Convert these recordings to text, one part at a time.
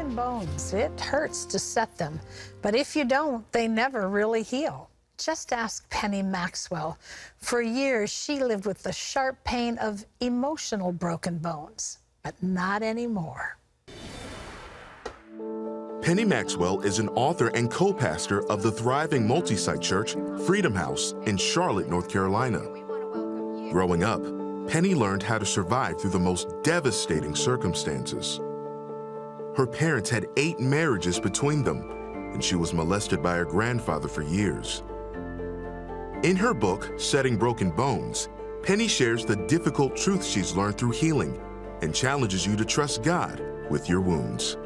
broken bones. It hurts to set them, but if you don't, they never really heal. Just ask Penny Maxwell. For years, she lived with the sharp pain of emotional broken bones, but not anymore. Penny Maxwell is an author and co-pastor of the thriving multi-site church, Freedom House, in Charlotte, North Carolina. Growing up, Penny learned how to survive through the most devastating circumstances. Her parents had 8 marriages between them, and she was molested by her grandfather for years. In her book, Setting Broken Bones, Penny shares the difficult truths she's learned through healing and challenges you to trust God with your wounds.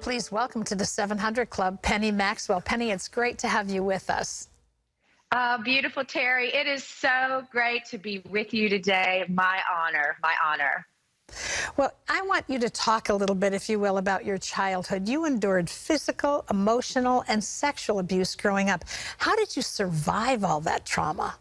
Please welcome to the 700 Club, Penny Maxwell. Penny, it's great to have you with us. Beautiful, Terry. It is so great to be with you today. My honor, my honor. Well, I want you to talk a little bit, if you will, about your childhood. You endured physical, emotional, and sexual abuse growing up. How did you survive all that trauma?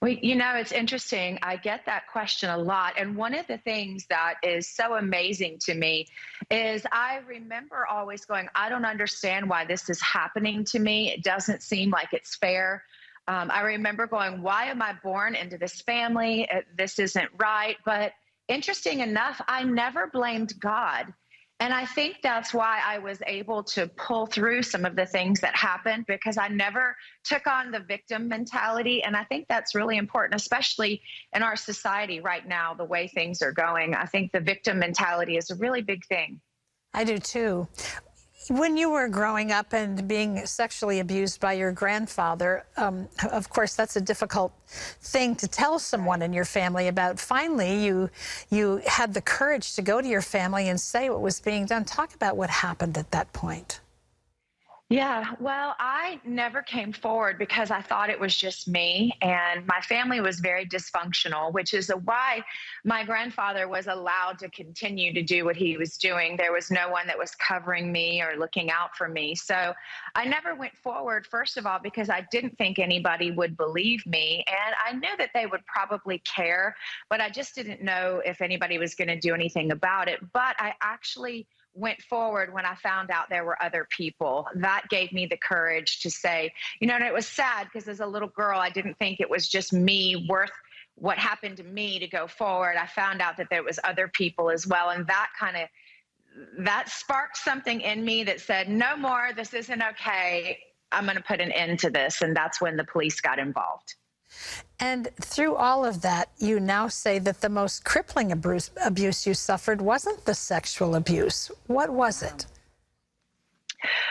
Well, you know, it's interesting. I get that question a lot. And one of the things that is so amazing to me is I remember always going, I don't understand why this is happening to me. It doesn't seem like it's fair. I remember going, why am I born into this family? This isn't right. But interesting enough, I never blamed God. And I think that's why I was able to pull through some of the things that happened, because I never took on the victim mentality. And I think that's really important, especially in our society right now, the way things are going. I think the victim mentality is a really big thing. I do too. When you were growing up and being sexually abused by your grandfather, of course, that's a difficult thing to tell someone in your family about. Finally, you had the courage to go to your family and say what was being done. Talk about what happened at that point. Yeah, well, I never came forward because I thought it was just me, and my family was very dysfunctional, which is why my grandfather was allowed to continue to do what he was doing. There was no one that was covering me or looking out for me. So I never went forward, first of all, because I didn't think anybody would believe me, and I knew that they would probably care, but I just didn't know if anybody was going to do anything about it. But I actually went forward when I found out there were other people. That gave me the courage to say, you know, and it was sad because as a little girl, I didn't think it was just me worth what happened to me to go forward. I found out that there was other people as well. And that sparked something in me that said, no more, this isn't okay. I'm going to put an end to this. And that's when the police got involved. And through all of that, you now say that the most crippling abuse you suffered wasn't the sexual abuse. What was it?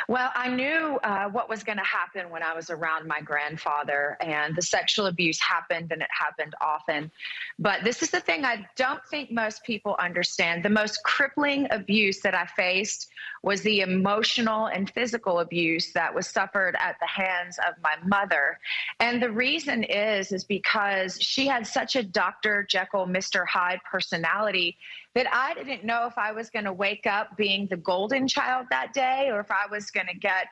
Well, I knew what was going to happen when I was around my grandfather, and the sexual abuse happened, and it happened often. But this is the thing I don't think most people understand. The most crippling abuse that I faced was the emotional and physical abuse that was suffered at the hands of my mother. And the reason is because she had such a Dr. Jekyll, Mr. Hyde personality that I didn't know if I was going to wake up being the golden child that day, or if I was going to get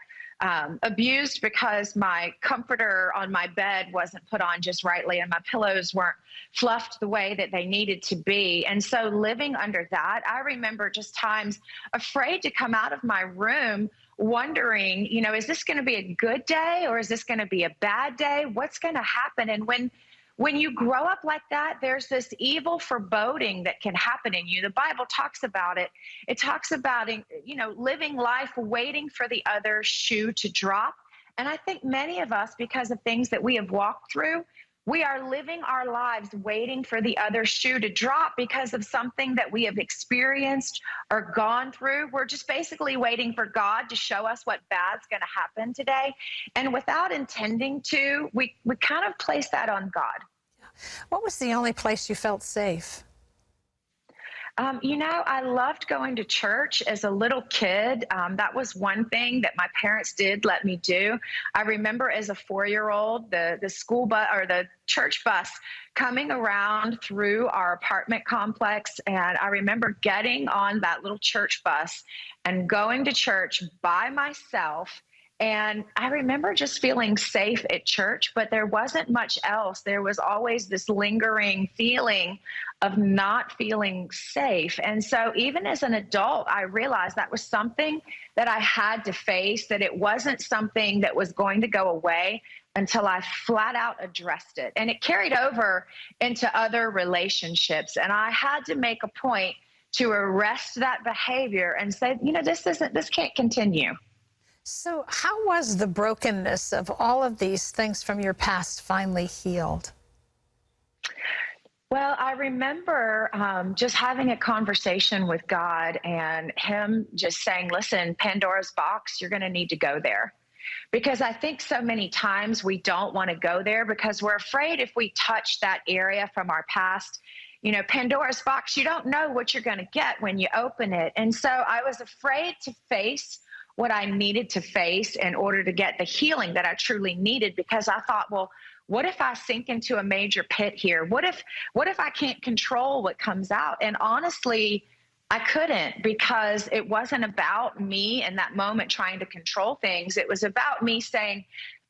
abused because my comforter on my bed wasn't put on just rightly and my pillows weren't fluffed the way that they needed to be. And so living under that, I remember just times afraid to come out of my room, wondering, you know, is this going to be a good day or is this going to be a bad day? What's going to happen? And when you grow up like that, there's this evil foreboding that can happen in you. The Bible talks about it. It talks about, you know, living life waiting for the other shoe to drop. And I think many of us, because of things that we have walked through, we are living our lives waiting for the other shoe to drop because of something that we have experienced or gone through. We're just basically waiting for God to show us what bad's going to happen today. And without intending to, we kind of place that on God. What was the only place you felt safe? You know, I loved going to church as a little kid. That was one thing that my parents did let me do. I remember as a 4-year-old, the school bus or the church bus coming around through our apartment complex. And I remember getting on that little church bus and going to church by myself And I remember just feeling safe at church, but there wasn't much else. There was always this lingering feeling of not feeling safe. And so even as an adult, I realized that was something that I had to face, that it wasn't something that was going to go away until I flat out addressed it. And it carried over into other relationships. And I had to make a point to arrest that behavior and say, this can't continue. So how was the brokenness of all of these things from your past finally healed? Well, I remember just having a conversation with God and him just saying, listen, Pandora's box, you're going to need to go there. Because I think so many times we don't want to go there because we're afraid if we touch that area from our past, Pandora's box, you don't know what you're going to get when you open it. And so I was afraid to face what I needed to face in order to get the healing that I truly needed, because I thought, well, what if I sink into a major pit here? What if I can't control what comes out? And honestly, I couldn't, because it wasn't about me in that moment trying to control things. It was about me saying,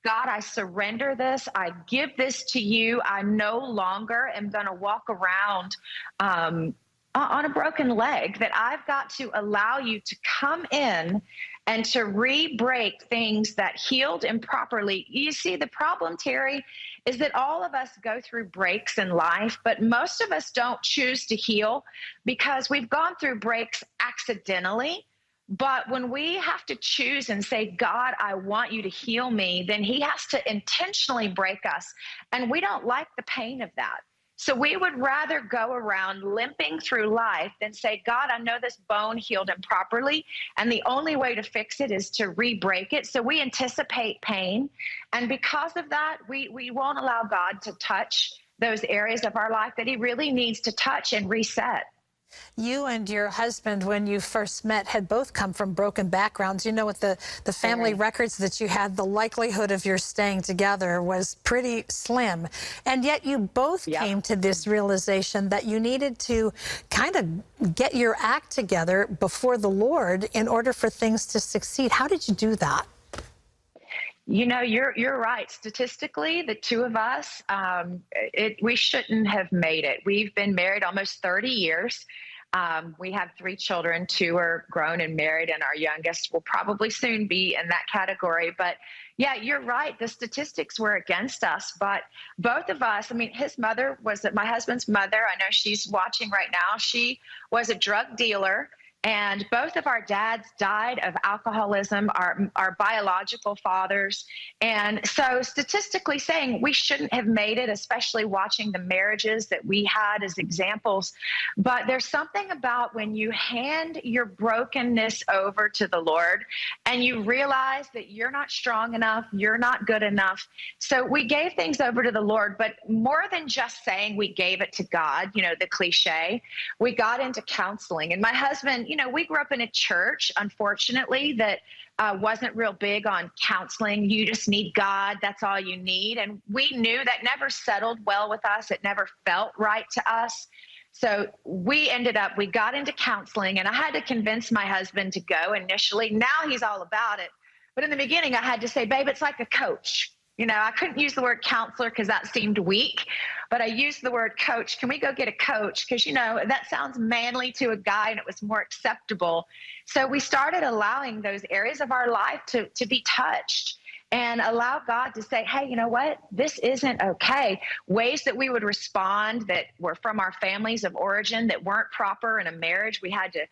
God, I surrender this. I give this to you. I no longer am going to walk around on a broken leg, that I've got to allow you to come in and to re-break things that healed improperly. You see, the problem, Terry, is that all of us go through breaks in life, but most of us don't choose to heal because we've gone through breaks accidentally. But when we have to choose and say, God, I want you to heal me, then he has to intentionally break us. And we don't like the pain of that. So we would rather go around limping through life than say, God, I know this bone healed improperly, and the only way to fix it is to re-break it. So we anticipate pain. And because of that, we won't allow God to touch those areas of our life that he really needs to touch and reset. You and your husband, when you first met, had both come from broken backgrounds. With the family records that you had, the likelihood of your staying together was pretty slim. And yet you both came to this realization that you needed to kind of get your act together before the Lord in order for things to succeed. How did you do that? You're right. Statistically, the two of us, we shouldn't have made it. We've been married almost 30 years. We have 3 children. 2 are grown and married, and our youngest will probably soon be in that category. But yeah, you're right. The statistics were against us, but both of us, his mother was my husband's mother. I know she's watching right now. She was a drug dealer. And both of our dads died of alcoholism, our biological fathers. And so statistically saying, we shouldn't have made it, especially watching the marriages that we had as examples. But there's something about when you hand your brokenness over to the Lord and you realize that you're not strong enough, you're not good enough. So we gave things over to the Lord, but more than just saying we gave it to God, the cliche, we got into counseling. And my husband, we grew up in a church, unfortunately, that wasn't real big on counseling. You just need God. That's all you need. And we knew that never settled well with us. It never felt right to us. So we got into counseling, and I had to convince my husband to go initially. Now he's all about it. But in the beginning, I had to say, babe, it's like a coach. I couldn't use the word counselor because that seemed weak, but I used the word coach. Can we go get a coach? Because, that sounds manly to a guy, and it was more acceptable. So we started allowing those areas of our life to be touched and allow God to say, hey, you know what? This isn't okay. Ways that we would respond that were from our families of origin that weren't proper in a marriage, we had to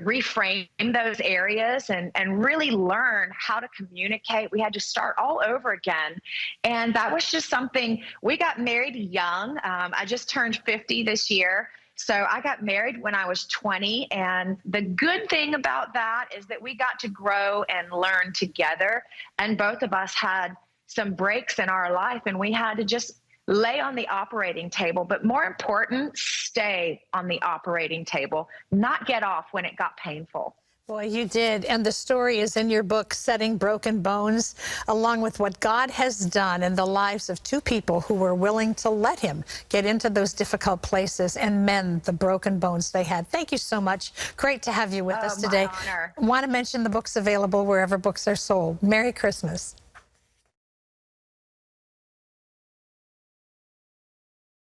reframe those areas and really learn how to communicate. We had to start all over again. And that was just something. We got married young. I just turned 50 this year. So I got married when I was 20. And the good thing about that is that we got to grow and learn together. And both of us had some breaks in our life, and we had to just lay on the operating table, but more important, stay on the operating table, not get off when it got painful. Boy, you did. And the story is in your book, Setting Broken Bones, along with what God has done in the lives of two people who were willing to let him get into those difficult places and mend the broken bones they had. Thank you so much. Great to have you with us today. My honor. I want to mention the book's available wherever books are sold. Merry Christmas.